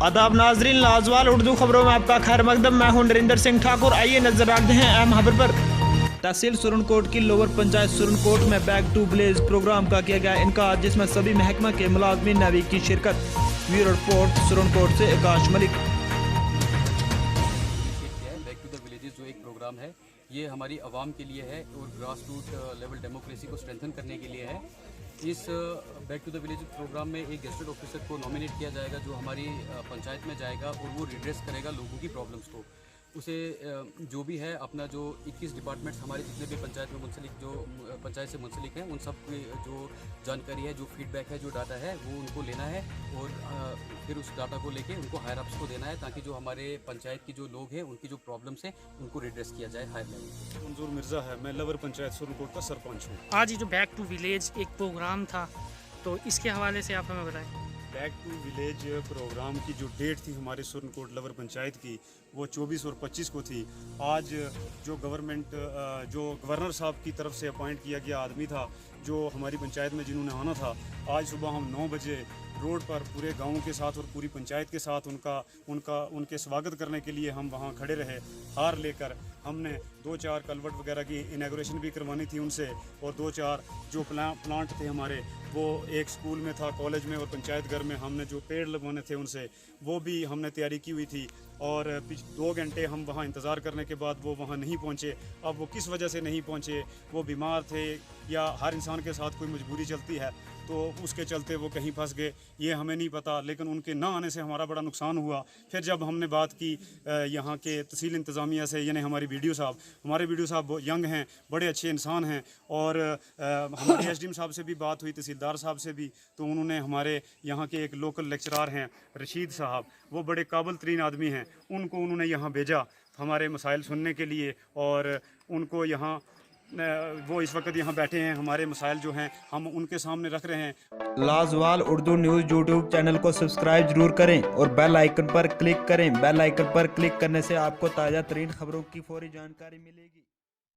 आदाब नाजरीन, लाजवाल उर्दू खबरों में आपका खैर मकदम। मैं हूं नरेंद्र सिंह ठाकुर। आइए नजर डालते हैं अहम खबर पर। तहसील सुरनकोट की लोअर पंचायत सुरनकोट में बैक टू विलेज प्रोग्राम का किया गया इनका, जिसमें सभी महकमा के मुलाजमीन ने की शिरकत। ब्यूरो रिपोर्ट सुरनकोट से Akash Malik. Back to the villages जो एक प्रोग्राम है, ये हमारी आवाम के लिए है और ग्रास रूट लेवल डेमोक्रेसी को स्ट्रेंथन करने के लिए है। इस back to the village programme में एक गेस्टेड ऑफिसर को नॉमिनेट किया जाएगा जो हमारी पंचायत में जाएगा और वो रिड्रेस करेगा लोगों की प्रॉब्लम्स को। उसे जो भी है अपना जो 21 डिपार्टमेंट्स हमारे जितने भी पंचायत में मुंसलिक जो पंचायत से मुंसलिक हैं, उन सब की जो जानकारी है, जो फीडबैक है, जो डाटा है, वो उनको लेना है और फिर उस डाटा को लेके उनको हायर अप्स को देना है, ताकि जो हमारे पंचायत की जो लोग हैं उनकी जो प्रॉब्लम्स हैं उनको रिड्रेस किया जाए हायर लेवल। मंजूर मिर्ज़ा है, मैं लवर पंचायत सुरनकोट का सरपंच हूँ। आज ये जो बैक टू विलेज एक प्रोग्राम था, तो इसके हवाले से आप हमें बताएं। बैक टू विलेज प्रोग्राम की जो डेट थी हमारे सुरनकोट लवर पंचायत की, वो 24 और 25 को थी। आज जो गवर्नर साहब की तरफ से अपॉइंट किया गया आदमी था जो हमारी पंचायत में जिन्होंने आना था, आज सुबह हम 9 बजे रोड पर पूरे गांव के साथ और पूरी पंचायत के साथ उनके स्वागत करने के लिए हम वहां खड़े रहे। हार लेकर हमने 2-4 कलवट वगैरह की इनॉग्रेशन भी करवानी थी उनसे, और 2-4 जो प्लांट थे हमारे, वो एक स्कूल में था, कॉलेज में और पंचायत घर में हमने जो पेड़ लगवाने थे उनसे, वो भी हमने तैयारी की हुई थी। और 2 घंटे हम वहाँ इंतज़ार करने के बाद वो वहाँ नहीं पहुँचे। अब वो किस वजह से नहीं पहुँचे, वो बीमार थे या हर इंसान के साथ कोई मजबूरी चलती है, तो उसके चलते वो कहीं फंस गए, ये हमें नहीं पता। लेकिन उनके ना आने से हमारा बड़ा नुकसान हुआ। फिर जब हमने बात की यहाँ के तहसील इंतज़ामिया से, यानी हमारे वीडियो साहब यंग हैं, बड़े अच्छे इंसान हैं, और हमारे एसडीएम साहब से भी बात हुई, तहसीलदार साहब से भी, तो उन्होंने हमारे यहाँ के एक लोकल लेक्चरार हैं रशीद साहब, वो बड़े काबिल तरीन आदमी हैं, उन्होंने यहाँ भेजा हमारे मसाइल सुनने के लिए। और उनको यहाँ वो इस वक्त यहाँ बैठे हैं, हमारे मसाइल जो हैं हम उनके सामने रख रहे हैं। लाजवाल उर्दू न्यूज़ यूट्यूब चैनल को सब्सक्राइब जरूर करें और बेल आइकन पर क्लिक करें। बेल आइकन पर क्लिक करने से आपको ताज़ा तरीन खबरों की फौरी जानकारी मिलेगी।